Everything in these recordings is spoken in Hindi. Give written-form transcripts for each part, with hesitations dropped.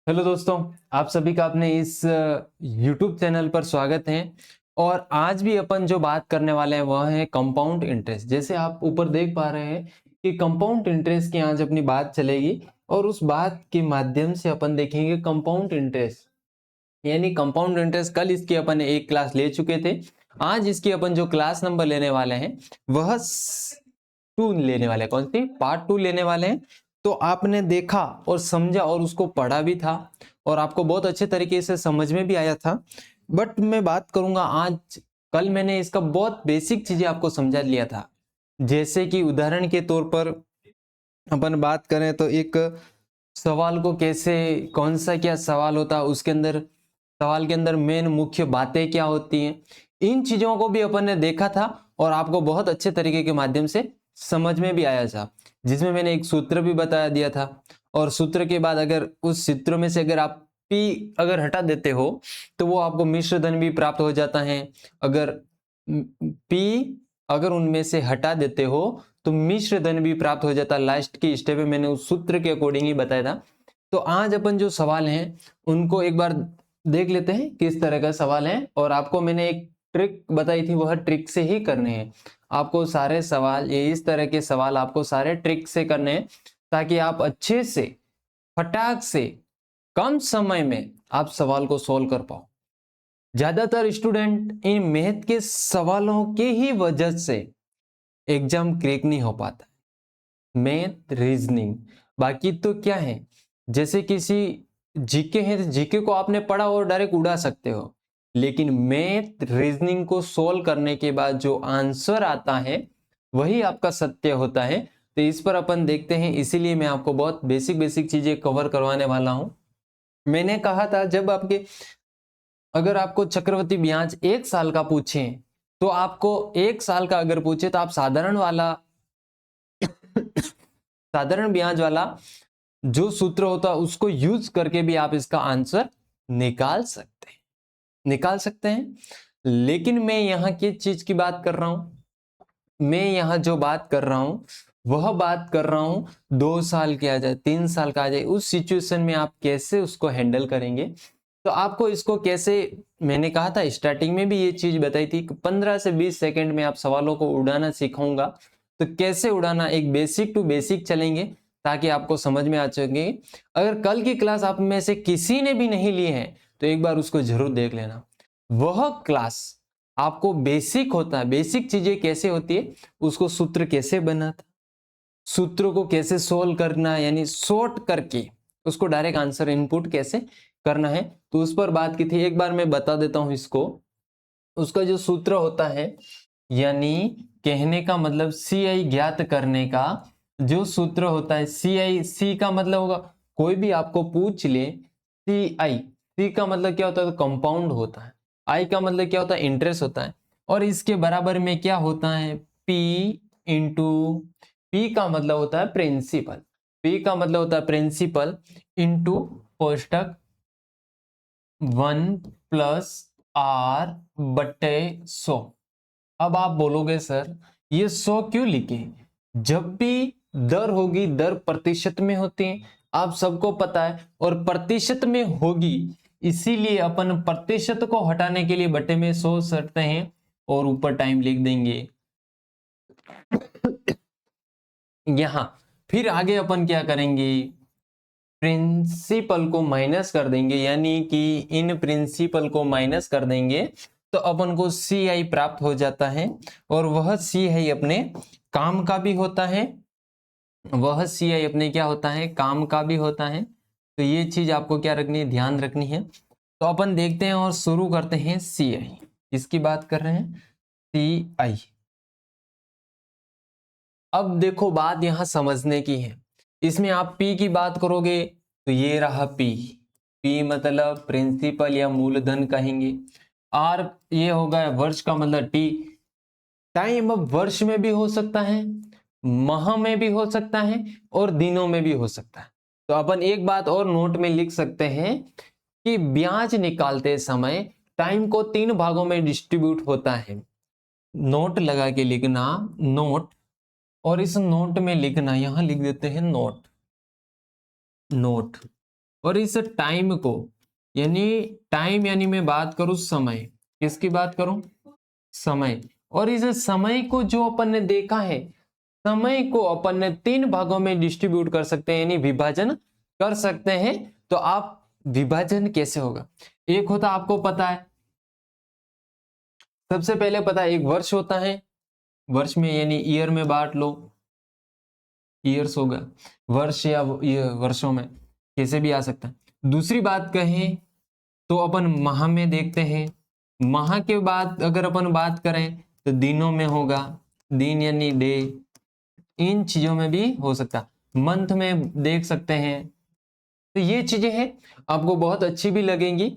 हेलो दोस्तों, आप सभी का अपने इस YouTube चैनल पर स्वागत है। और आज भी अपन जो बात करने वाले हैं वह है कंपाउंड इंटरेस्ट। जैसे आप ऊपर देख पा रहे हैं कि कंपाउंड इंटरेस्ट की आज अपनी बात चलेगी और उस बात के माध्यम से अपन देखेंगे कंपाउंड इंटरेस्ट। यानी कंपाउंड इंटरेस्ट कल इसकी अपन एक क्लास ले चुके थे। आज इसकी अपन जो क्लास नंबर लेने वाले हैं वह 2 लेने वाले हैं। कौन सी? पार्ट 2 लेने वाले हैं। तो आपने देखा और समझा और उसको पढ़ा भी था और आपको बहुत अच्छे तरीके से समझ में भी आया था। बट मैं बात करूंगा आज, कल मैंने इसका बहुत बेसिक चीजें आपको समझा लिया था। जैसे कि उदाहरण के तौर पर अपन बात करें तो एक सवाल को कैसे, कौन सा क्या सवाल होता है, उसके अंदर सवाल के अंदर मेन मुख्य बातें क्या होती हैं, इन चीजों को भी अपन ने देखा था और आपको बहुत अच्छे तरीके के माध्यम से समझ में भी आया था। जिसमें मैंने एक सूत्र भी बता दिया था और सूत्र के बाद अगर उस सूत्र में से अगर आप पी अगर हटा देते हो तो वो आपको मिश्र धन भी प्राप्त हो जाता है। अगर पी अगर उनमें से हटा देते हो तो मिश्र धन भी प्राप्त हो जाता। लास्ट की स्टेप में मैंने उस सूत्र के अकॉर्डिंग ही बताया था। तो आज अपन जो सवाल हैं उनको एक बार देख लेते हैं किस तरह का सवाल है। और आपको मैंने एक ट्रिक बताई थी, वह ट्रिक से ही करने हैं। आपको सारे सवाल, ये इस तरह के सवाल आपको सारे ट्रिक से करने हैं ताकि आप अच्छे से फटाक से कम समय में आप सवाल को सोल्व कर पाओ। ज्यादातर स्टूडेंट इन मैथ के सवालों के ही वजह से एग्जाम क्रैक नहीं हो पाता। मैथ, रीजनिंग, बाकी तो क्या है, जैसे किसी जीके है, जीके को आपने पढ़ा और डायरेक्ट उड़ा सकते हो, लेकिन मैथ रीजनिंग को सोल्व करने के बाद जो आंसर आता है वही आपका सत्य होता है। तो इस पर अपन देखते हैं, इसीलिए मैं आपको बहुत बेसिक बेसिक चीजें कवर करवाने वाला हूं। मैंने कहा था जब आपके, अगर आपको चक्रवृद्धि ब्याज 1 साल का पूछे तो आपको 1 साल का अगर पूछे तो आप साधारण वाला साधारण ब्याज वाला जो सूत्र होता है उसको यूज करके भी आप इसका आंसर निकाल सकते हैं। लेकिन मैं यहां किस चीज की बात कर रहा हूं, मैं यहां जो बात कर रहा हूं वह बात कर रहा हूं 2 साल के आ जाए, 3 साल का आ जाए, उस सिचुएशन में आप कैसे उसको हैंडल करेंगे। तो आपको इसको कैसे, मैंने कहा था स्टार्टिंग में भी ये चीज बताई थी कि 15 से 20 सेकंड में आप सवालों को उड़ाना सिखाऊंगा। तो कैसे उड़ाना, एक बेसिक टू बेसिक चलेंगे ताकि आपको समझ में आ सके। अगर कल की क्लास आप में से किसी ने भी नहीं ली है तो एक बार उसको जरूर देख लेना। वह क्लास आपको बेसिक होता है, बेसिक चीजें कैसे होती है, उसको सूत्र कैसे बनाता, सूत्रों को कैसे सोल्व करना, यानी शॉर्ट करके उसको डायरेक्ट आंसर इनपुट कैसे करना है, तो उस पर बात की थी। एक बार मैं बता देता हूं इसको। उसका जो सूत्र होता है, यानी कहने का मतलब सी आई ज्ञात करने का जो सूत्र होता है, सी आई, सी का मतलब होगा, कोई भी आपको पूछ ले सी आई, सी का मतलब क्या होता है, तो कंपाउंड होता है। आई का मतलब क्या होता है, इंटरेस्ट होता है। और इसके बराबर में क्या होता है, पी इंटू, पी का मतलब होता है प्रिंसिपल, पी का मतलब होता है प्रिंसिपल इंटू कोष्टक 1+R/100। अब आप बोलोगे सर ये 100 क्यों लिखे? जब भी दर होगी, दर प्रतिशत में होती है, आप सबको पता है, और प्रतिशत में होगी, इसीलिए अपन प्रतिशत को हटाने के लिए बटे में 100 सरते हैं और ऊपर टाइम लिख देंगे यहां। फिर आगे अपन क्या करेंगे, प्रिंसिपल को माइनस कर देंगे, यानी कि इन प्रिंसिपल को माइनस कर देंगे तो अपन को सी आई प्राप्त हो जाता है। और वह सी आई अपने काम का भी होता है, वह सी आई अपने क्या होता है, काम का भी होता है। तो ये चीज आपको क्या रखनी है, ध्यान रखनी है। तो अपन देखते हैं और शुरू करते हैं सी आई। किसकी बात कर रहे हैं, सी आई। अब देखो बात यहां समझने की है, इसमें आप पी की बात करोगे तो ये रहा पी, पी मतलब प्रिंसिपल या मूलधन कहेंगे। आर ये होगा वर्ष का मतलब टी, टाइम अब वर्ष में भी हो सकता है, माह में भी हो सकता है और दिनों में भी हो सकता है। तो अपन एक बात और नोट में लिख सकते हैं कि ब्याज निकालते समय टाइम को 3 भागों में डिस्ट्रीब्यूट होता है। नोट लगा के लिखना, नोट, और इस नोट में लिखना, यहां लिख देते हैं नोट, नोट। और इस टाइम को यानी टाइम यानी मैं बात करूं समय, किसकी बात करूं? समय। और इस समय को जो अपन ने देखा है, समय को अपन ने 3 भागों में डिस्ट्रीब्यूट कर सकते हैं यानी विभाजन कर सकते हैं। तो आप विभाजन कैसे होगा? एक होता आपको पता है, सबसे पहले पता है एक वर्ष होता है, वर्ष में यानी ईयर में बांट लो, ईयर्स होगा, वर्ष या ये वर्षों में कैसे भी आ सकता है। दूसरी बात कहें तो अपन माह में देखते हैं, माह के बाद अगर अपन बात करें तो दिनों में होगा, दिन यानी डे, इन चीजों में भी हो सकता है, मंथ में देख सकते हैं। तो ये चीजें हैं, आपको बहुत अच्छी भी लगेंगी।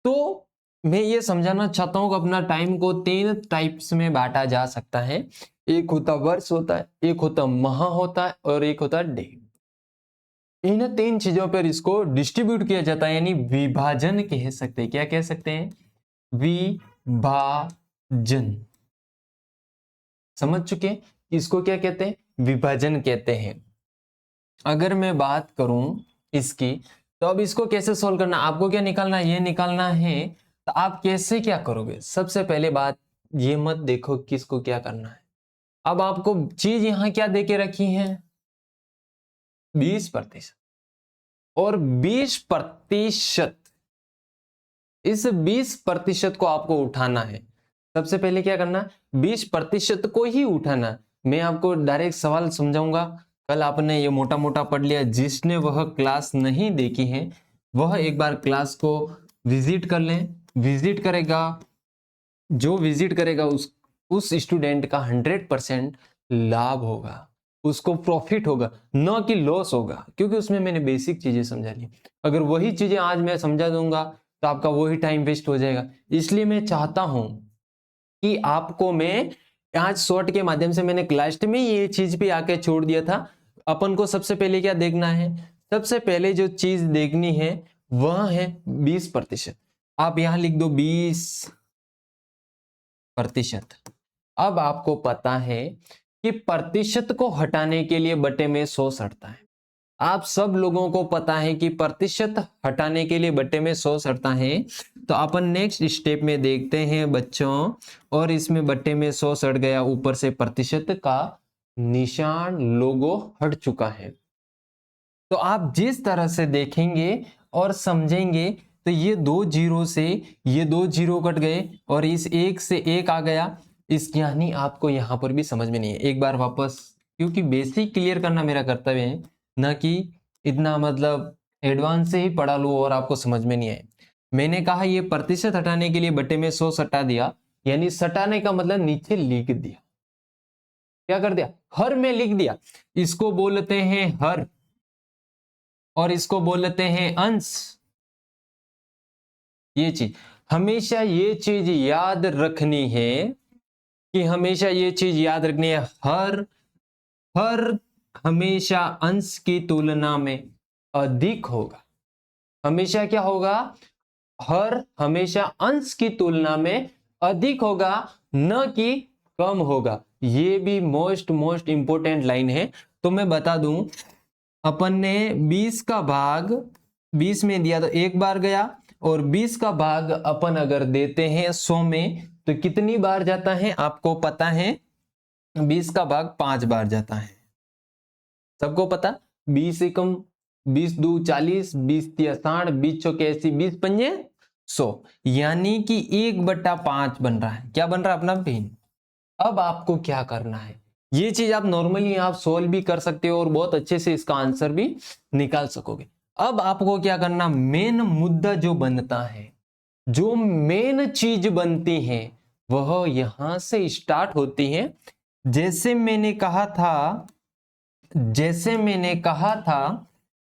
तो मैं ये समझाना चाहता हूं कि अपना टाइम को 3 टाइप्स में बांटा जा सकता है। एक होता वर्ष होता है, एक होता माह होता है और एक होता डे। इन 3 चीजों पर इसको डिस्ट्रीब्यूट किया जाता है यानी विभाजन कह सकते हैं। क्या कह सकते हैं? विभाजन। समझ चुके हैं इसको क्या कहते हैं? विभाजन कहते हैं। अगर मैं बात करूं इसकी, तो अब इसको कैसे सॉल्व करना, आपको क्या निकालना है? ये निकालना है। तो आप कैसे क्या करोगे? सबसे पहले बात ये मत देखो किसको क्या करना है। अब आपको चीज यहां क्या देके रखी है? 20%। और 20%, इस 20% को आपको उठाना है। सबसे पहले क्या करना? 20% को ही उठाना। मैं आपको डायरेक्ट सवाल समझाऊंगा। कल आपने ये मोटा मोटा पढ़ लिया, जिसने वह क्लास नहीं देखी है वह एक बार क्लास को विजिट कर लें। विजिट करेगा, जो विजिट करेगा उस स्टूडेंट का 100% लाभ होगा, उसको प्रॉफिट होगा, न कि लॉस होगा, क्योंकि उसमें मैंने बेसिक चीजें समझा ली। अगर वही चीजें आज मैं समझा दूंगा तो आपका वही टाइम वेस्ट हो जाएगा। इसलिए मैं चाहता हूं कि आपको मैं आज शॉर्ट के माध्यम से, मैंने क्लास में ये चीज भी आके छोड़ दिया था। अपन को सबसे पहले क्या देखना है? सबसे पहले जो चीज देखनी है वह है 20%। आप यहां लिख दो 20%। अब आपको पता है कि प्रतिशत को हटाने के लिए बटे में 100 सड़ता है। आप सब लोगों को पता है कि प्रतिशत हटाने के लिए बटे में 100 सड़ता है। तो अपन नेक्स्ट स्टेप में देखते हैं बच्चों, और इसमें बटे में 100 सड़ गया, ऊपर से प्रतिशत का निशान लोगो हट चुका है। तो आप जिस तरह से देखेंगे और समझेंगे, तो ये 2 जीरो से ये 2 जीरो कट गए और इस 1 से 1 आ गया। इस यानी आपको यहां पर भी समझ में नहीं है, एक बार वापस, क्योंकि बेसिक क्लियर करना मेरा कर्तव्य है, ना कि इतना मतलब एडवांस से ही पढ़ा लो और आपको समझ में नहीं आए। मैंने कहा ये प्रतिशत हटाने के लिए बटे में 100 सटा दिया, यानी सटाने का मतलब नीचे लिख दिया। क्या कर दिया? हर में लिख दिया। इसको बोलते हैं हर और इसको बोलते हैं अंश। ये चीज हमेशा, ये चीज याद रखनी है कि हमेशा ये चीज याद रखनी है, हर हर हमेशा अंश की तुलना में अधिक होगा। हमेशा क्या होगा? हर हमेशा अंश की तुलना में अधिक होगा, न कि कम होगा। ये भी मोस्ट इंपोर्टेंट लाइन है। तो मैं बता दूं, अपन ने 20 का भाग 20 में दिया तो एक बार गया, और 20 का भाग अपन अगर देते हैं 100 में तो कितनी बार जाता है आपको पता है? 20 का भाग 5 बार जाता है। सबको पता, 20 एकम 20 दू 40, 20 तिया 60, 20 चौके 80, 20 पंजे 100, यानी कि 1/5 बन रहा है। क्या बन रहा है? अपना भिन्न। अब आपको क्या करना है? ये चीज आप नॉर्मली आप सोल्व भी कर सकते हो और बहुत अच्छे से इसका आंसर भी निकाल सकोगे। अब आपको क्या करना? मेन मुद्दा जो बनता है, जो मेन चीज बनती है, वह यहां से स्टार्ट होती है। जैसे मैंने कहा था,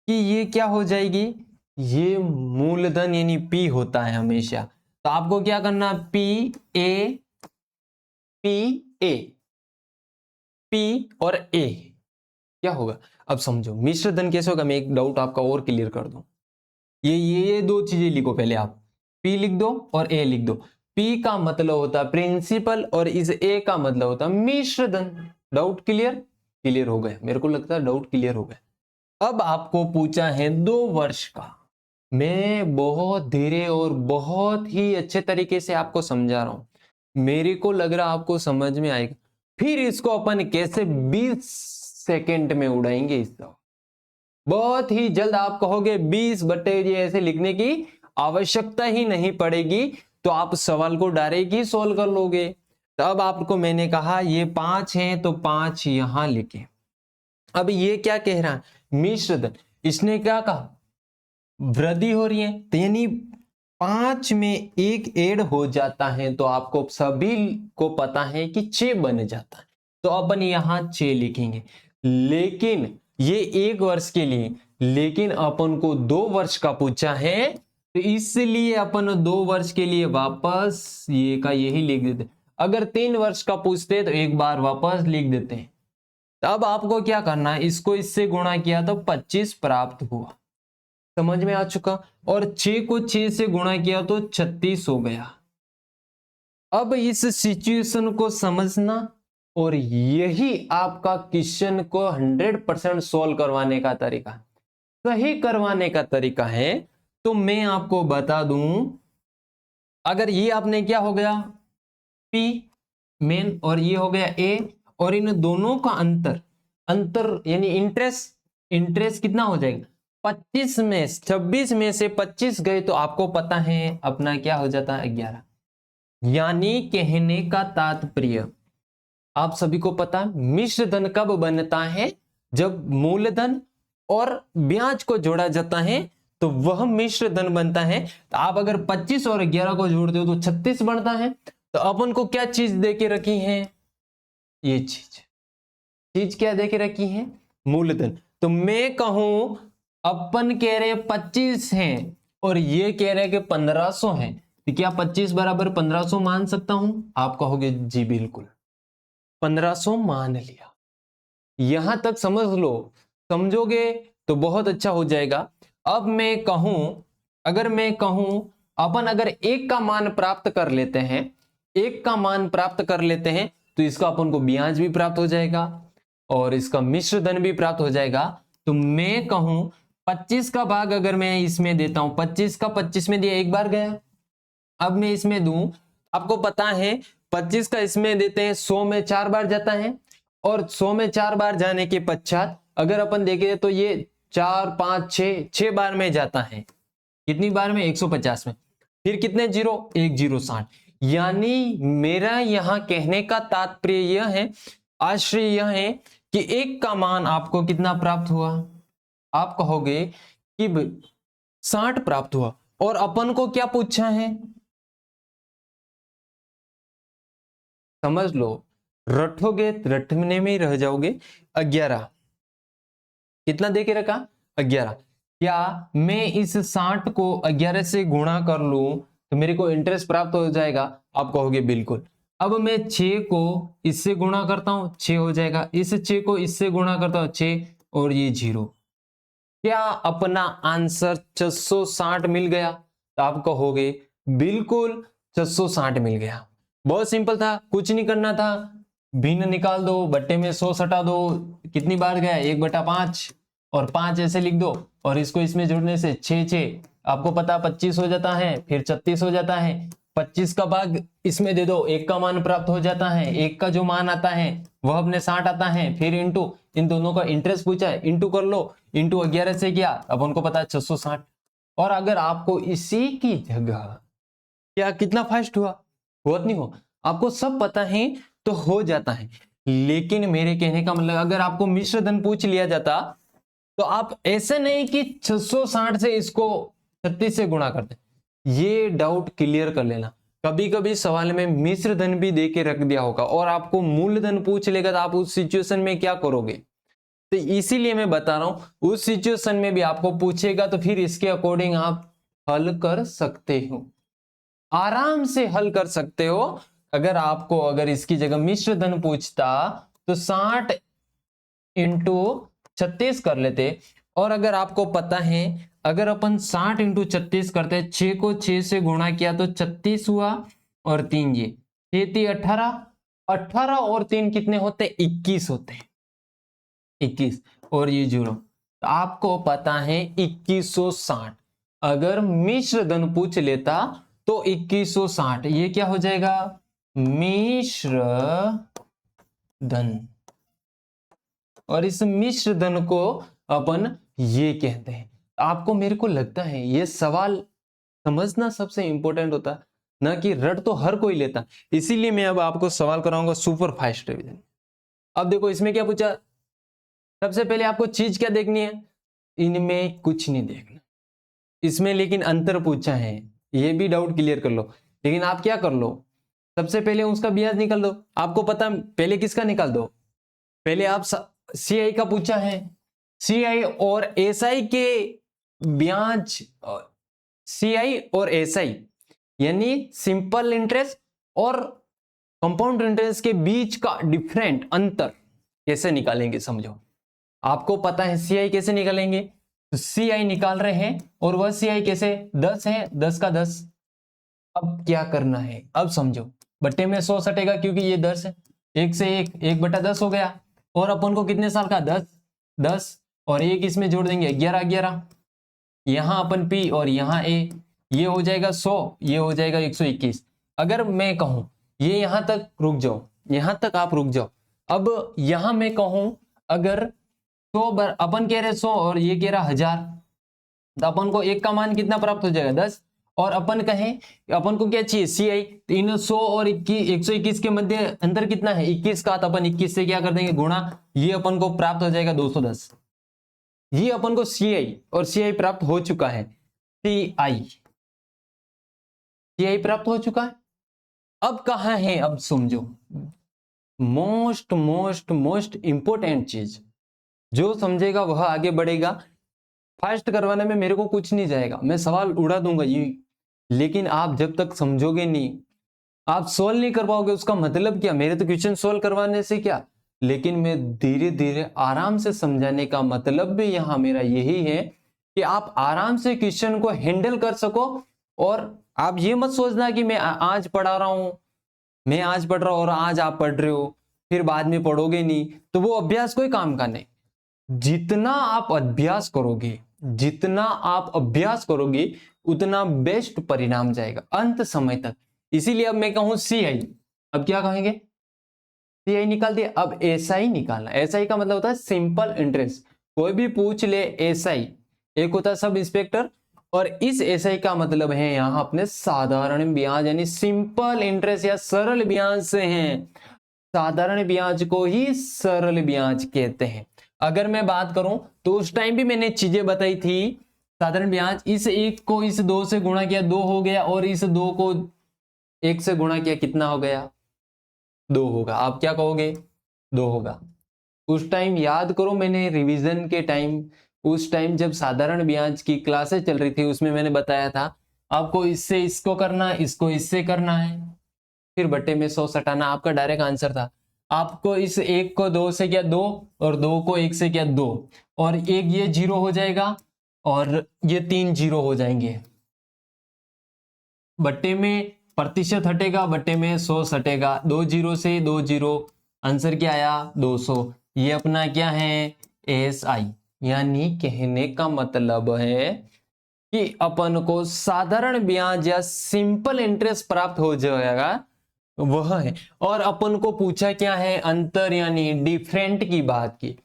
कि ये क्या हो जाएगी? ये मूलधन यानी पी होता है हमेशा। तो आपको क्या करना? पी ए पी और ए क्या होगा? अब समझो मिश्र धन कैसे होगा। मैं एक डाउट आपका और क्लियर कर दूं। ये दो चीजें लिखो पहले आप, पी लिख दो और ए लिख दो। पी का मतलब होता है प्रिंसिपल और इस ए का मतलब होता है मिश्र धन। डाउट क्लियर हो गया? मेरे को लगता है डाउट क्लियर हो गया। अब आपको पूछा है 2 वर्ष का, मैं बहुत धीरे और बहुत ही अच्छे तरीके से आपको समझा रहा हूं, मेरे को लग रहा आपको समझ में आएगा। फिर इसको अपन कैसे 20 सेकंड में उड़ाएंगे इसका, बहुत ही जल्द आप कहोगे 20 बटे ये ऐसे लिखने की आवश्यकता ही नहीं पड़ेगी, तो आप सवाल को डायरेक्ट ही सोल्व कर लोगे। तो अब आपको मैंने कहा ये 5 हैं तो 5 यहां लिखे। अब ये क्या कह रहा है, मिश्र धन, इसने क्या कहा वृद्धि हो रही है, तो यानी 5 में एक ऐड हो जाता है, तो आपको सभी को पता है कि 6 बन जाता है, तो अपन यहां 6 लिखेंगे। लेकिन ये 1 वर्ष के लिए, लेकिन अपन को 2 वर्ष का पूछा है, तो इसलिए अपन 2 वर्ष के लिए वापस ये का यही लिख देते। अगर 3 वर्ष का पूछते तो एक बार वापस लिख देते हैं। अब आपको क्या करना है, इसको इससे गुणा किया तो 25 प्राप्त हुआ, समझ में आ चुका। और 6 को 6 से गुणा किया तो 36 हो गया। अब इस सिचुएशन को समझना, और यही आपका क्वेश्चन को 100% सोल्व करवाने का तरीका, सही करवाने का तरीका है। तो मैं आपको बता दूं, अगर ये आपने क्या हो गया P मेन और ये हो गया A, और इन दोनों का अंतर यानी इंटरेस्ट कितना हो जाएगा, 26 में से 25 गए तो आपको पता है अपना क्या हो जाता है 11। यानी कहने का तात्पर्य आप सभी को पता है मिश्र धन कब बनता है, जब मूलधन और ब्याज को जोड़ा जाता है तो वह मिश्र धन बनता है। तो आप अगर 25 और 11 को जोड़ते हो तो 36 बनता है। तो अपन को क्या चीज देके रखी है, ये चीज क्या देके रखी है, मूलधन। तो मैं कहूं अपन कह रहे 25 हैं और ये कह रहे कि 1500 है, तो क्या 25 बराबर 1500 मान सकता हूं? आप कहोगे जी बिल्कुल 1500 मान लिया। यहां तक समझ लो, समझोगे तो बहुत अच्छा हो जाएगा। अब मैं कहूं, अगर मैं कहूं अपन अगर 1 का मान प्राप्त कर लेते हैं, 1 का मान प्राप्त कर लेते हैं, तो इसका अपन को ब्याज भी प्राप्त हो जाएगा और इसका मिश्र धन भी प्राप्त हो जाएगा। तो मैं कहूं 25 का भाग अगर मैं इसमें देता हूं, 25 का 25 में दिया, एक बार गया। अब मैं इसमें दूं, आपको पता है 25 का इसमें देते हैं 100 में 4 बार जाता है, और 100 में 4 बार जाने के पश्चात अगर अपन देखें तो ये 4 5 6 बार में जाता है। कितनी बार में, 150 में। फिर कितने जीरो, 1 0 60। यानी मेरा यहां कहने का तात्पर्य यह है, आश्चर्य यह है कि 1 का मान आपको कितना प्राप्त हुआ, आप कहोगे कि 60 प्राप्त हुआ। और अपन को क्या पूछा है, समझ लो, रटोगे रटने में ही रह जाओगे। 11 कितना देके रखा, 11। क्या मैं इस 60 को 11 से गुणा कर लूं तो मेरे को इंटरेस्ट प्राप्त हो जाएगा? आप कहोगे बिल्कुल। अब मैं 6 को इससे गुणा करता हूं, 6 हो जाएगा। इस 6 को इससे गुणा करता हूं, 6 और ये 0। क्या अपना आंसर 660 मिल गया? तो आप कहोगे बिल्कुल 660 मिल गया। बहुत सिंपल था, कुछ नहीं करना था, भिन्न निकाल दो, बट्टे में 100 सटा दो, कितनी बार गया 1/5, और 5 ऐसे लिख दो, और इसको इसमें जोड़ने से 6 आपको पता 25 हो जाता है, फिर 36 हो जाता है। 25 का भाग इसमें दे दो, 1 का मान प्राप्त हो जाता है, 1 का जो मान आता है वह अपने 60 आता है, फिर इंटू इन दोनों का इंटरेस्ट पूछा है, इंटू कर लो, इंटू 11 से किया, अब उनको पता है 660। और अगर आपको इसी की जगह क्या कितना फास्ट हुआ, बहुत नहीं हो, आपको सब पता है तो हो जाता है। लेकिन मेरे कहने का मतलब अगर आपको मिश्र धन पूछ लिया जाता तो आप ऐसे नहीं कि 660 से इसको 36 से गुणा करते, ये डाउट क्लियर कर लेना। कभी कभी सवाल में मिश्र धन भी दे के रख दिया होगा और आपको मूलधन पूछ लेगा, तो आप उस सिचुएशन में क्या करोगे? तो इसीलिए मैं बता रहा हूं, उस सिचुएशन में भी आपको पूछेगा तो फिर इसके अकॉर्डिंग आप हल कर सकते हो, आराम से हल कर सकते हो। अगर इसकी जगह मिश्र धन पूछता तो 60 इंटू 36 कर लेते। और अगर आपको पता है, अगर अपन 60 इंटू 36 करते, 6 को 6 से गुणा किया तो 36 हुआ, और 3 ये 6 18, 18 और 3 कितने होते, 21 होते हैं, 21 और ये 0। तो आपको पता है 2160। अगर मिश्र धन पूछ लेता तो 2160, ये क्या हो जाएगा, मिश्र धन। और इस मिश्र धन को अपन ये कहते हैं। आपको, मेरे को लगता है ये सवाल समझना सबसे इंपॉर्टेंट होता है, ना कि रट तो हर कोई लेता। इसीलिए मैं अब आपको सवाल कराऊंगा सुपर फास्ट रिवीजन। अब देखो इसमें क्या पूछा, सबसे पहले आपको चीज क्या देखनी है, इनमें कुछ नहीं देखना इसमें, लेकिन अंतर पूछा है, ये भी डाउट क्लियर कर लो। लेकिन आप क्या कर लो, सबसे पहले उसका ब्याज निकाल दो। आपको पता, पहले किसका निकाल दो, पहले आप सीआई का पूछा है, सीआई और एसआई के ब्याज, सीआई और एसआई यानी सिंपल इंटरेस्ट और कंपाउंड इंटरेस्ट के बीच का डिफरेंट अंतर कैसे निकालेंगे, समझो। आपको पता है सीआई कैसे निकालेंगे, तो सीआई निकाल रहे हैं और वह सीआई कैसे, 10 है, 10 का 10। अब क्या करना है, अब समझो, बट्टे में 100 सटेगा क्योंकि ये 10 है, 1 से 1 1/10 हो गया। और अपन को कितने साल का, 10 10, और एक इसमें जोड़ देंगे 11 11, यहां अपन पी और यहां ए, ये हो जाएगा 100, ये हो जाएगा 121। अगर मैं कहूं ये यहां तक रुक जाओ, यहां तक आप रुक जाओ। अब यहां मैं कहूं अगर 100 अपन कह रहे 100 और ये कह रहा 1000, तो अपन को एक का मान कितना प्राप्त हो जाएगा, 10। और अपन कहें अपन को क्या चाहिए, सीआई, तो इन 100 और 121 के मध्य अंतर कितना है, 21 का, तो अपन 21 से क्या कर देंगे, गुणा, ये अपन को प्राप्त हो जाएगा 210। ये अपन को सीआई और सीआई प्राप्त हो चुका है, सीआई सीआई प्राप्त हो चुका है। अब कहां है, अब समझो, मोस्ट मोस्ट मोस्ट इंपोर्टेंट चीज, जो समझेगा वह आगे बढ़ेगा। फास्ट करवाने में मेरे को कुछ नहीं जाएगा, मैं सवाल उड़ा दूंगा ये, लेकिन आप जब तक समझोगे नहीं, आप सोल्व नहीं कर पाओगे, उसका मतलब क्या, मेरे तो क्वेश्चन सोल्व करवाने से क्या, लेकिन मैं धीरे धीरे आराम से समझाने का मतलब भी यहां मेरा यही है कि आप आराम से क्वेश्चन को हैंडल कर सको। और आप ये मत सोचना कि मैं आज पढ़ा रहा हूं, मैं आज पढ़ रहा हूं और आज आप पढ़ रहे हो, फिर बाद में पढ़ोगे नहीं, तो वो अभ्यास कोई काम का नहीं। जितना आप अभ्यास करोगे, जितना आप अभ्यास करोगे, उतना बेस्ट परिणाम जाएगा अंत समय तक। इसीलिए अब मैं कहूं सीआई, अब क्या कहेंगे, सीआई निकाल दिया, अब एसआई निकालना। एसआई का मतलब होता है सिंपल इंटरेस्ट। कोई भी पूछ ले एसआई, एक होता है सब इंस्पेक्टर, और इस एसआई का मतलब है यहां अपने साधारण ब्याज यानी सिंपल इंटरेस्ट या सरल ब्याज से हैं। साधारण ब्याज को ही सरल ब्याज कहते हैं। अगर मैं बात करूं तो उस टाइम भी मैंने चीजें बताई थी। साधारण ब्याज, इस एक को इस 2 से गुणा किया 2 हो गया, और इस 2 को 1 से गुणा किया कितना हो गया, 2 होगा। आप क्या कहोगे, 2 होगा। उस टाइम याद करो, मैंने रिवीजन के टाइम, उस टाइम जब साधारण ब्याज की क्लासेस चल रही थी, उसमें मैंने बताया था आपको इससे इसको करना है, इसको इससे करना है, फिर बट्टे में 100 सटाना, आपका डायरेक्ट आंसर था। आपको इस 1 को 2 से किया 2, और 2 को 1 से किया 2, और एक ये 0 हो जाएगा, और ये 3 0 हो जाएंगे। बट्टे में प्रतिशत हटेगा, बट्टे में 100 हटेगा, 2 0 से 2 0, आंसर क्या आया, 200। ये अपना क्या है, एएसआई। यानी कहने का मतलब है कि अपन को साधारण ब्याज या सिंपल इंटरेस्ट प्राप्त हो जाएगा, वह है। और अपन को पूछा क्या है, अंतर यानी डिफरेंट की बात की,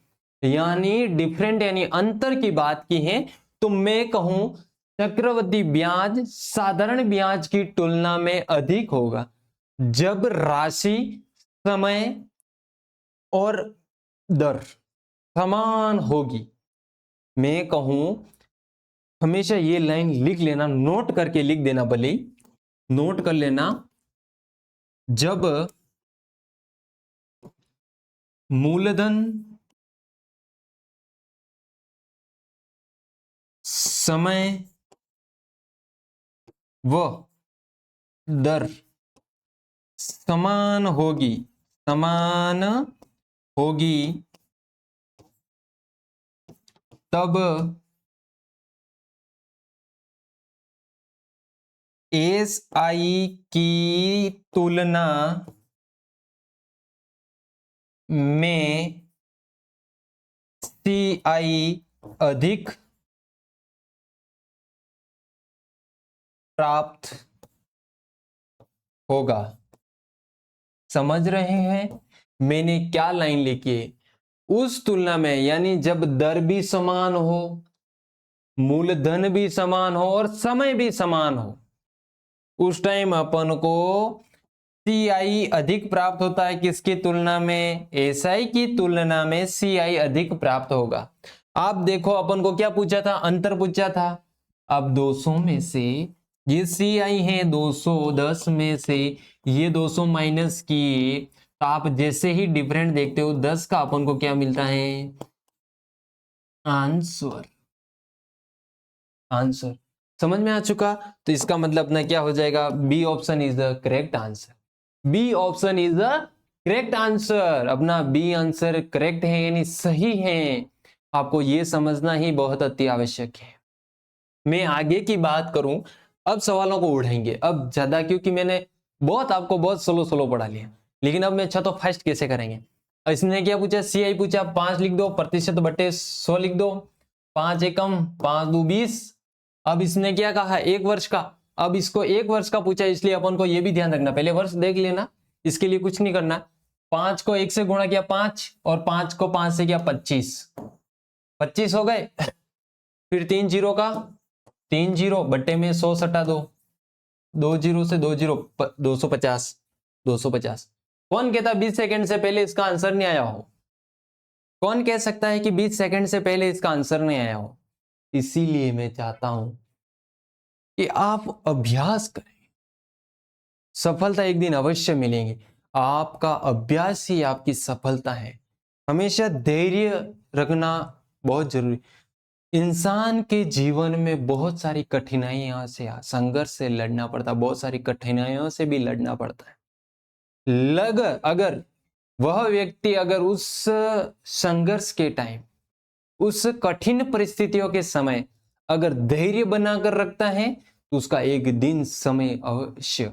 यानी डिफरेंट यानी अंतर की बात की है। तो मैं कहूं चक्रवृद्धि ब्याज साधारण ब्याज की तुलना में अधिक होगा जब राशि, समय और दर समान होगी। मैं कहूं, हमेशा ये लाइन लिख लेना, नोट करके लिख देना, भले ही नोट कर लेना, जब मूलधन, समय व दर समान होगी, समान होगी, तब एसआई की तुलना में सीआई अधिक प्राप्त होगा। समझ रहे हैं मैंने क्या लाइन लिखी है? उस तुलना में, यानी जब दर भी समान हो, मूलधन भी समान हो और समय भी समान हो, उस टाइम अपन को CI अधिक प्राप्त होता है। किसकी तुलना में? SI की तुलना में CI अधिक प्राप्त होगा। आप देखो अपन को क्या पूछा था? अंतर पूछा था। अब 200 में से ये CI है 210 में से ये 200 माइनस किए, तो आप जैसे ही डिफरेंट देखते हो 10 का अपन को क्या मिलता है? आंसर। आंसर समझ में आ चुका? तो इसका मतलब अपना क्या हो जाएगा? B option is the correct answer. B option is the correct answer. अपना बी आंसर करेक्ट है यानी सही है। आपको यह समझना ही बहुत अति आवश्यक है। मैं आगे की बात करूं, अब सवालों को उड़ाएंगे अब ज्यादा, क्योंकि मैंने आपको बहुत स्लो स्लो पढ़ा लिया। लेकिन अब मैं अच्छा तो फास्ट कैसे करेंगे? इसने क्या पूछा? CI पूछा, 5 लिख दो, प्रतिशत बटे 100 लिख दो, 5 एकम 5 दो 20। अब इसने क्या कहा? 1 वर्ष का। अब इसको 1 वर्ष का पूछा, इसलिए अपन को यह भी ध्यान रखना, पहले वर्ष देख लेना, इसके लिए कुछ नहीं करना। 5 को 1 से गुणा किया 5, और 5 को 5 से किया 25, 25 हो गए। फिर 3 जीरो का 3 जीरो बट्टे में 100 सटा दो, 2 जीरो से 2 जीरो 250, 250। कौन कहता 20 सेकंड से पहले इसका आंसर नहीं आया हो? कौन कह सकता है कि 20 सेकंड से पहले इसका आंसर नहीं आया हो? इसीलिए मैं चाहता हूं कि आप अभ्यास करें, सफलता एक दिन अवश्य मिलेंगी। आपका अभ्यास ही आपकी सफलता है। हमेशा धैर्य रखना बहुत जरूरी। इंसान के जीवन में बहुत सारी कठिनाइयों से, संघर्ष से लड़ना पड़ता, बहुत सारी कठिनाइयों से भी लड़ना पड़ता है। अगर वह व्यक्ति अगर उस संघर्ष के टाइम, उस कठिन परिस्थितियों के समय अगर धैर्य बनाकर रखता है, तो उसका एक दिन समय अवश्य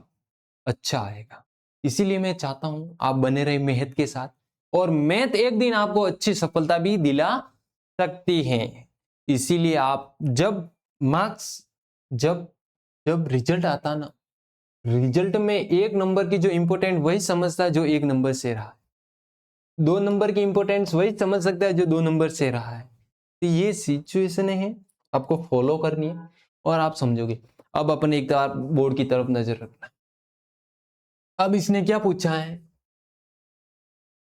अच्छा आएगा। इसीलिए मैं चाहता हूं आप बने रहे मेहनत के साथ, और मेहनत एक दिन आपको अच्छी सफलता भी दिला सकती है। इसीलिए आप जब मार्क्स, जब जब रिजल्ट आता ना, रिजल्ट में 1 नंबर की जो इंपॉर्टेंट वही समझता है जो 1 नंबर से रहा है। 2 नंबर की इंपॉर्टेंस वही समझ सकता है जो 2 नंबर से रहा है। तो ये सिचुएशन है, आपको फॉलो करनी है और आप समझोगे। अब अपन एक बार बोर्ड की तरफ नजर रखना। अब इसने क्या पूछा है?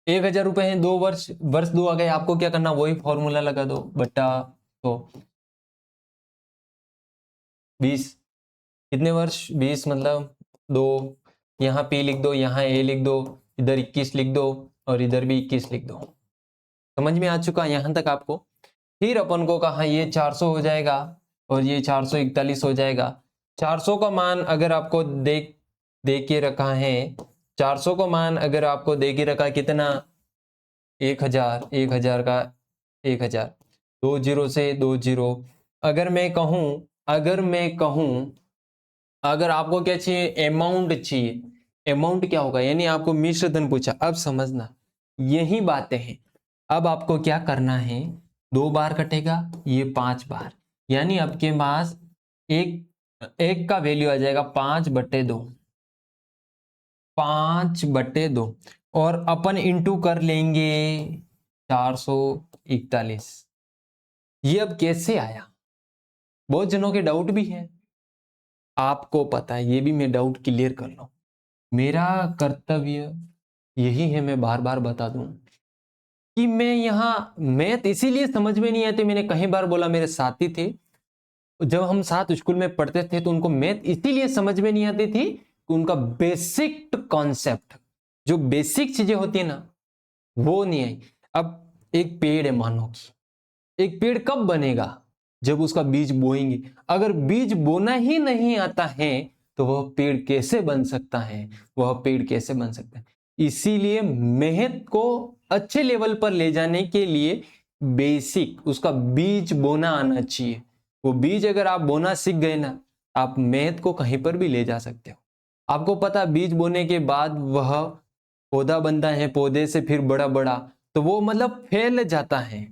1000 रुपए है, 2 वर्ष, वर्ष 2 आ गए, आपको क्या करना? वही फॉर्मूला लगा दो, बट्टा तो 20। कितने वर्ष? 20 मतलब 2। यहाँ P लिख दो, यहाँ A लिख दो, इधर 21 लिख दो और इधर भी 21 लिख दो। समझ में आ चुका यहां तक आपको? फिर अपन को कहा ये 400 हो जाएगा और ये 441 हो जाएगा। 400 का मान अगर आपको दे के रखा है, 400 का मान अगर आपको दे के रखा कितना? 1000, 1000 का 1000, 2 जीरो से 2 जीरो। अगर मैं कहूं अगर आपको क्या चाहिए? अमाउंट चाहिए। अमाउंट क्या होगा? यानी आपको मिश्र धन पूछा। अब समझना, यही बातें हैं। अब आपको क्या करना है? 2 बार कटेगा, ये 5 बार, यानी आपके पास एक का वैल्यू आ जाएगा 5/2, 5/2, और अपन इंटू कर लेंगे 441। ये अब कैसे आया? बहुत जनों के डाउट भी है, आपको पता है, ये भी मैं डाउट क्लियर कर लूं। मेरा कर्तव्य यही है, मैं बार बार बता दूं कि मैं यहां मैथ इसीलिए समझ में नहीं आती। मैंने कई बार बोला, मेरे साथी थे, जब हम साथ स्कूल में पढ़ते थे तो उनको मैथ इसीलिए समझ में नहीं आती थी कि उनका बेसिक कॉन्सेप्ट, जो बेसिक चीजें होती है ना, वो नहीं आई। अब एक पेड़ है, मानो कि एक पेड़ कब बनेगा? जब उसका बीज बोएंगे। अगर बीज बोना ही नहीं आता है तो वह पेड़ कैसे बन सकता है? वह पेड़ कैसे बन सकता है? इसीलिए मेहनत को अच्छे लेवल पर ले जाने के लिए बेसिक, उसका बीज बोना आना चाहिए। वो बीज अगर आप बोना सीख गए ना, आप मेहनत को कहीं पर भी ले जा सकते हो। आपको पता, बीज बोने के बाद वह पौधा बनता है, पौधे से फिर बड़ा बड़ा, तो वो मतलब फैल जाता है।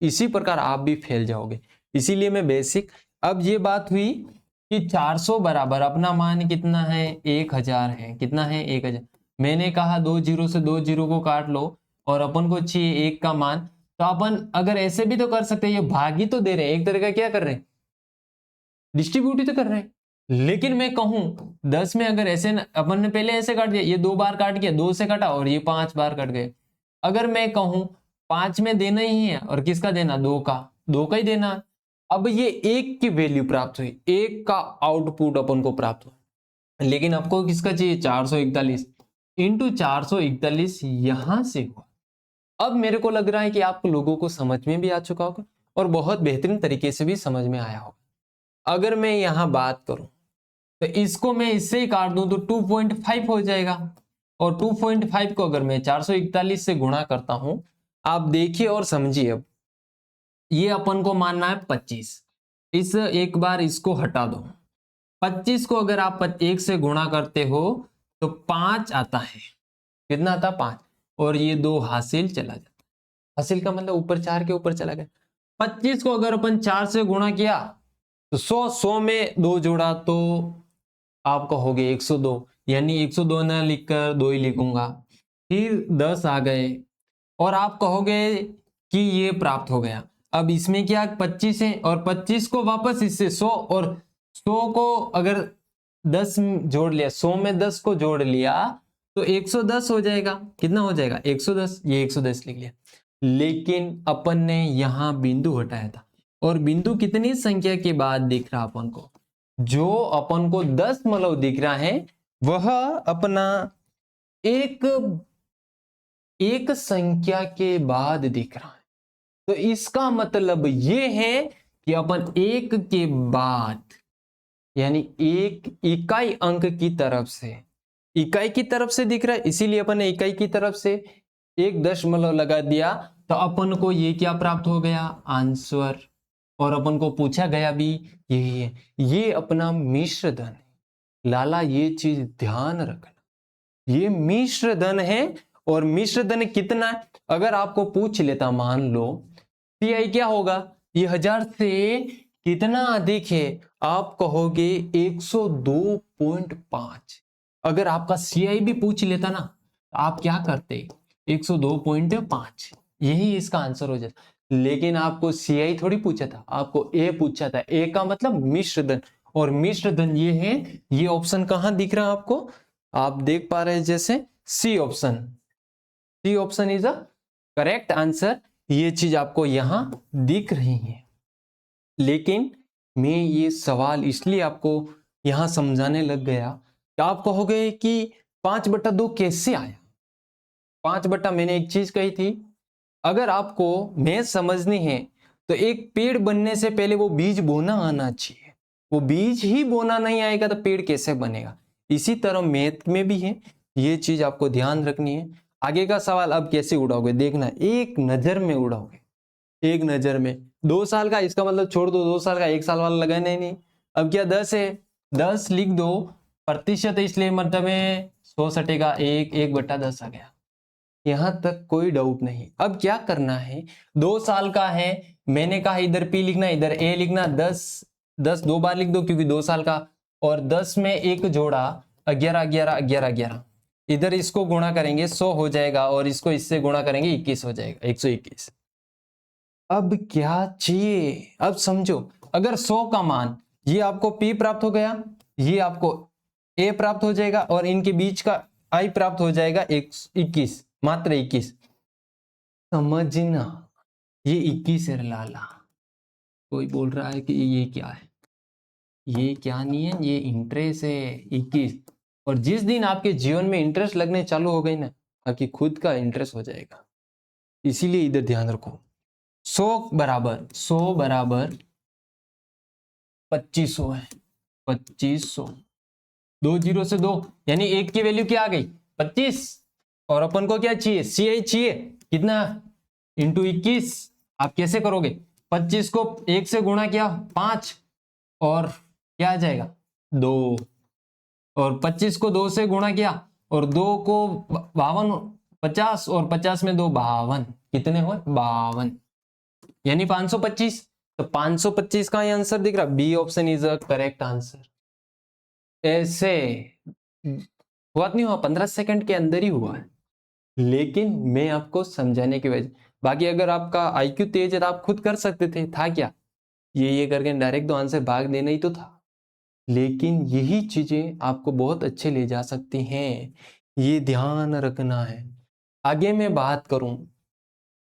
इसी प्रकार आप भी फैल जाओगे। इसीलिए मैं बेसिक, अब ये बात हुई कि 400 बराबर अपना मान कितना है 1000 है। कितना है 1000। मैंने कहा 2 जीरो से 2 जीरो को काट लो और अपन को चाहिए 1 का मान। तो अपन अगर ऐसे भी तो कर सकते हैं, ये भागी तो दे रहे हैं, एक तरह का क्या कर रहे हैं, डिस्ट्रीब्यूट ही तो कर रहे हैं। लेकिन मैं कहूं 10 में अगर ऐसे अपन ने पहले ऐसे काट दिया, ये 2 बार काट गया, 2 से कटा और ये 5 बार कट गए। अगर मैं कहूं 5 में देना ही है और किसका देना, 2 का ही देना। अब ये 1 की वैल्यू प्राप्त हुई, 1 का आउटपुट अपन को प्राप्त हुआ। लेकिन आपको किसका चाहिए, 441 इंटू 441 यहां से हुआ। अब मेरे को लग रहा है कि आप लोगों को समझ में भी आ चुका होगा और बहुत बेहतरीन तरीके से भी समझ में आया होगा। अगर मैं यहां बात करूं तो इसको मैं इससे ही काट दूं तो 2.5 हो जाएगा। और 2.5 को अगर मैं 441 से गुणा करता हूं, आप देखिए और समझिए। अब ये अपन को मानना है 25। इस एक बार इसको हटा दो। 25 को अगर आप 1 से गुणा करते हो तो 5 आता है। कितना आता, 5। और ये 2 हासिल चला जाता है। हासिल का मतलब ऊपर 4 के ऊपर चला गया। 25 को अगर अपन 4 से गुणा किया तो 100 में 2 जोड़ा तो आप कहोगे 102, यानी 102 ना लिखकर 2 ही लिखूंगा। फिर 10 आ गए और आप कहोगे कि ये प्राप्त हो गया। अब इसमें क्या 25 है और 25 को वापस इससे 100 और 100 को अगर 10 जोड़ लिया, 100 में 10 को जोड़ लिया तो 110 हो जाएगा। कितना हो जाएगा, 110। ये 110 लिख लिया। लेकिन अपन ने यहां बिंदु हटाया था और बिंदु कितनी संख्या के बाद दिख रहा अपन को, जो अपन को 10 मतलब दिख रहा है वह अपना एक संख्या के बाद दिख रहा है। तो इसका मतलब ये है कि अपन 1 के बाद यानी एक इकाई अंक की तरफ से, इकाई की तरफ से दिख रहा है, इसीलिए अपन ने इकाई की तरफ से 1 दशमलव लगा दिया तो अपन को ये क्या प्राप्त हो गया, आंसर। और अपन को पूछा गया भी यही है, ये अपना मिश्र धन है। लाला ये चीज ध्यान रखना, ये मिश्र धन है। और मिश्र धन कितना है, अगर आपको पूछ लेता मान लो सीआई क्या होगा, ये 1000 से कितना अधिक है, आप कहोगे 102.5। अगर आपका सीआई भी पूछ लेता ना तो आप क्या करते, 102.5, यही इसका आंसर हो जाता। लेकिन आपको सीआई थोड़ी पूछा था, आपको ए पूछा था। ए का मतलब मिश्र धन, और मिश्र धन ये है। ये ऑप्शन कहां दिख रहा है आपको, आप देख पा रहे हैं जैसे C option. C option is a correct answer. ये चीज आपको यहां दिख रही है। लेकिन मैं ये सवाल इसलिए आपको यहां समझाने लग गया कि आप कहोगे कि 5/2 कैसे आया। 5/, मैंने एक चीज कही थी, अगर आपको मैथ समझनी है तो एक पेड़ बनने से पहले वो बीज बोना आना चाहिए। वो बीज ही बोना नहीं आएगा तो पेड़ कैसे बनेगा। इसी तरह मैथ में भी है, ये चीज आपको ध्यान रखनी है। आगे का सवाल अब कैसे उड़ाओगे देखना, एक नजर में उड़ाओगे, एक नजर में। 2 साल का, इसका मतलब छोड़ दो 2 साल का, 1 साल वाला लगाना ही नहीं। अब क्या 10 है, 10 लिख दो, प्रतिशत इसलिए मतलब में 100 सटेगा, 1/10 आ गया। यहां तक कोई डाउट नहीं। अब क्या करना है, 2 साल का है, मैंने कहा इधर पी लिखना इधर ए लिखना, 10 2 बार लिख दो क्योंकि 2 साल का। और 10 में 1 जोड़ा 11 11 11 11, इधर इसको गुणा करेंगे 100 हो जाएगा और इसको इससे गुणा करेंगे 21 हो जाएगा, 121। अब क्या चाहिए, अब समझो, अगर 100 का मान, ये आपको P प्राप्त हो गया, ये आपको A प्राप्त हो जाएगा और इनके बीच का I प्राप्त हो जाएगा 21, मात्र 21। समझना, ये 21 है लाला। कोई बोल रहा है कि ये क्या है, ये क्या नहीं है, ये इंटरेस्ट है 21। और जिस दिन आपके जीवन में इंटरेस्ट लगने चालू हो गई ना, आपकी खुद का इंटरेस्ट हो जाएगा। इसीलिए इधर ध्यान रखो, 100 बराबर 2500 है, 2500। 2 जीरो से 2 यानी 1 की वैल्यू क्या आ गई, 25। और अपन को क्या चाहिए, सीआई चाहिए, कितना, इंटू 21। आप कैसे करोगे, 25 को 1 से गुणा किया 5 और क्या आ जाएगा 2, और 25 को 2 से गुणा किया और 2 को 52, 50 और 50 में 2 52, कितने हुए 52, यानी 525। तो 525 का ही आंसर दिख रहा, B option is a correct answer. ऐसे हुआ नहीं हुआ, 15 सेकंड के अंदर ही हुआ है, लेकिन मैं आपको समझाने की वजह, बाकी अगर आपका आईक्यू तेज है तो आप खुद कर सकते थे, था क्या, ये करके डायरेक्ट तो आंसर भाग देना ही तो था। लेकिन यही चीजें आपको बहुत अच्छे ले जा सकती हैं, ये ध्यान रखना है। आगे मैं बात करूं,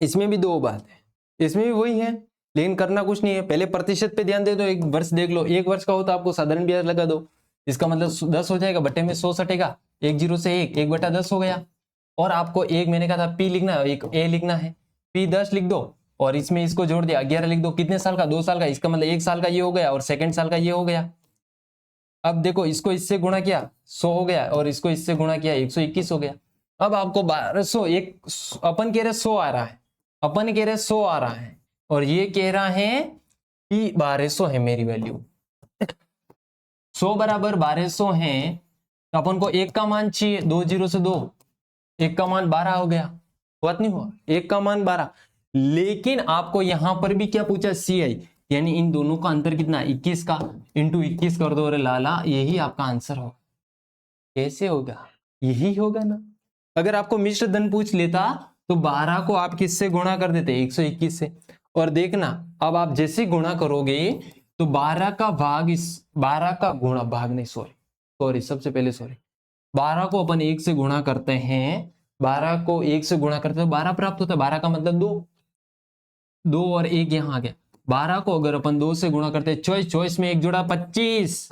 इसमें भी दो बात है, इसमें भी वही है, लेकिन करना कुछ नहीं है। पहले प्रतिशत पे ध्यान दे दो, एक वर्ष देख लो, एक वर्ष का हो तो आपको साधारण ब्याज लगा दो, इसका मतलब 10 हो जाएगा, बटे में 100 सटेगा, 1 0 से 1 बटा 10 हो गया। और आपको एक मैंने कहा था पी लिखना है, एक ए लिखना है, पी 10 लिख दो और इसमें इसको जोड़ दिया 11 लिख दो, कितने साल का, 2 साल का, इसका मतलब 1 साल का ये हो गया और सेकंड साल का ये हो गया। अब देखो इसको इससे गुणा किया 100 हो गया और इसको इससे गुणा किया 121 हो गया। अब आपको 1200, एक अपन कह रहे 100 आ रहा है, अपन कह रहे 100 आ रहा है और ये कह रहा है कि 1200 है मेरी वैल्यू। 100 बराबर 1200 है तो अपन को एक का मान चाहिए, 2 0 से 2, एक का मान 12 हो गया, हुआ नहीं हुआ, एक का मान 12। लेकिन आपको यहां पर भी क्या पूछा, सी आई, यानी इन दोनों का अंतर कितना, 21 का, इंटू 21 कर दो, अरे लाला यही आपका आंसर होगा। कैसे होगा, यही होगा ना। अगर आपको मिश्र धन पूछ लेता तो 12 को आप किससे गुणा कर देते, 121 से। और देखना अब आप जैसे गुणा करोगे तो 12 का भाग, इस 12 का गुणा, भाग नहीं सॉरी सबसे पहले सॉरी, 12 को अपन 1 से गुणा करते हैं, 12 को 1 से गुणा करते हैं तो 12 प्राप्त होता है, 12 का मतलब 2 और 1 यहां आ गया। 12 को अगर अपन 2 से गुणा करते हैं, चॉइस में 1 जोड़ा 25,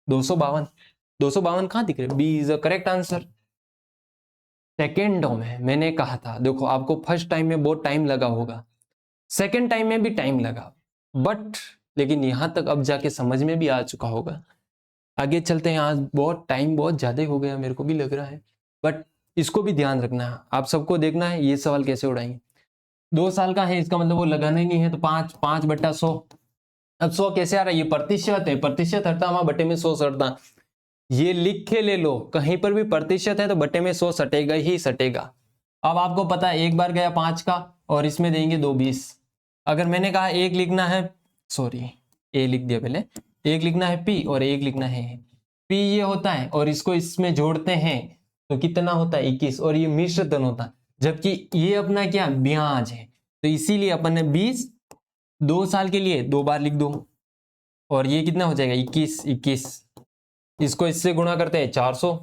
252 कहां दिख रहे, B is the correct answer. सेकेंडों में मैंने कहा था, देखो आपको फर्स्ट टाइम में बहुत टाइम लगा होगा, सेकेंड टाइम में भी टाइम लगा, बट लेकिन यहां तक अब जाके समझ में भी आ चुका होगा। आगे चलते हैं, आज बहुत टाइम बहुत ज्यादा हो गया मेरे को भी लग रहा है, बट इसको भी ध्यान रखना है, आप सबको देखना है ये सवाल कैसे उड़ाएंगे। 2 साल का है, इसका मतलब वो लगाना ही नहीं है, तो 5 बटा 100। अब 100 कैसे आ रहा है, ये प्रतिशत है, प्रतिशत हटता वहां बटे में 100 सटता, ये लिख के ले लो, कहीं पर भी प्रतिशत है तो बटे में 100 सटेगा ही सटेगा। अब आपको पता है एक बार गया 5 का और इसमें देंगे 2 20। अगर मैंने कहा एक लिखना है, सॉरी ए लिख दिया पहले, एक लिखना है पी और एक लिखना है पी, ये होता है और इसको इसमें जोड़ते हैं तो कितना होता है 21, और ये मिश्र धन होता है, जबकि ये अपना क्या ब्याज है, तो इसीलिए अपन ने 20 2 साल के लिए 2 बार लिख दो, और ये कितना हो जाएगा 21, इसको इससे गुणा करते हैं 400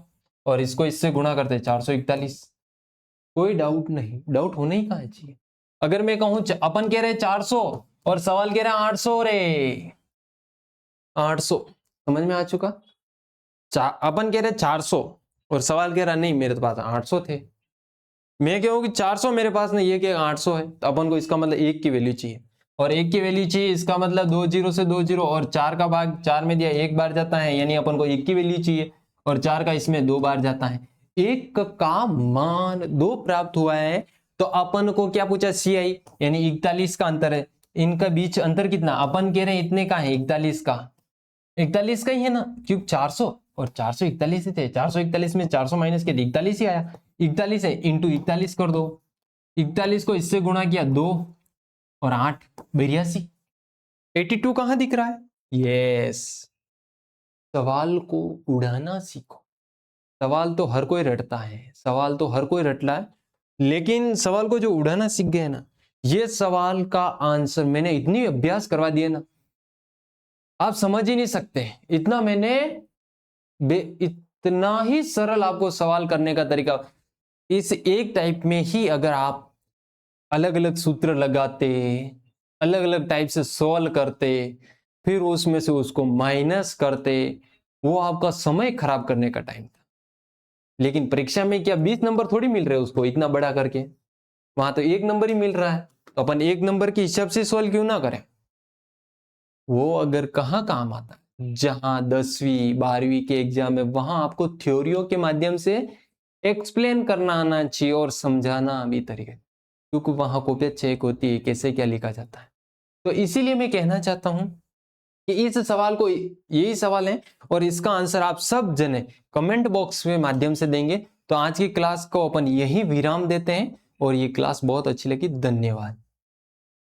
और इसको इससे गुणा करते हैं 441। कोई डाउट नहीं, डाउट होने ही कहाँ चाहिए। अगर मैं कहूं अपन कह रहे 400 और सवाल कह रहा है 800, रे 800, समझ में आ चुका। अपन कह रहे 400 और सवाल कह रहा नहीं मेरे पास 800 थे, मैं कहूँ कि 400 मेरे पास नहीं, ये कि 800 है, तो अपन को इसका मतलब 1 की वैल्यू चाहिए, और 1 की वैल्यू चाहिए, इसका मतलब 2 0 से 2 0 और 4 का भाग 4 में दिया 1 बार जाता है, यानी अपन को 1 की वैल्यू चाहिए, और 4 का इसमें 2 बार जाता है, 1 का मान 2 प्राप्त हुआ है। तो अपन को क्या पूछा, सी आई, यानी 41 का अंतर है, इनका बीच अंतर कितना, अपन कह रहे हैं इतने का है, 41 का ही है ना, क्योंकि 400 और 441 ही थे, 441 में 400 माइनस के 41 ही आया, 41 है इंटू 41 कर दो, 41 को इससे गुणा किया 2 और 8 82, 82 कहां दिख रहा है, यस। सवाल को उड़ाना सीखो, सवाल तो हर कोई रटता है, सवाल तो हर कोई रट रहा है, लेकिन सवाल को जो उड़ाना सीख गए ना, ये सवाल का आंसर मैंने इतनी अभ्यास करवा दिया ना, आप समझ ही नहीं सकते, इतना मैंने इतना ही सरल आपको सवाल करने का तरीका, इस एक टाइप में ही अगर आप अलग अलग सूत्र लगाते, अलग अलग टाइप से सॉल्व करते, फिर उसमें से उसको माइनस करते, वो आपका समय खराब करने का टाइम था। लेकिन परीक्षा में क्या 20 नंबर थोड़ी मिल रहे उसको इतना बड़ा करके, वहां तो 1 नंबर ही मिल रहा है, तो अपन 1 नंबर के हिसाब से सॉल्व क्यों ना करें। वो अगर कहाँ काम आता है, जहां 10वीं 12वीं के एग्जाम है, वहां आपको थ्योरियों के माध्यम से एक्सप्लेन करना आना चाहिए और समझाना भी तरीके, क्योंकि वहां कॉपियां चेक होती है कैसे क्या लिखा जाता है। तो इसीलिए मैं कहना चाहता हूं कि इस सवाल को, यही सवाल है और इसका आंसर आप सब जने कमेंट बॉक्स में माध्यम से देंगे। तो आज की क्लास को अपन यही विराम देते हैं, और ये क्लास बहुत अच्छी लगी, धन्यवाद।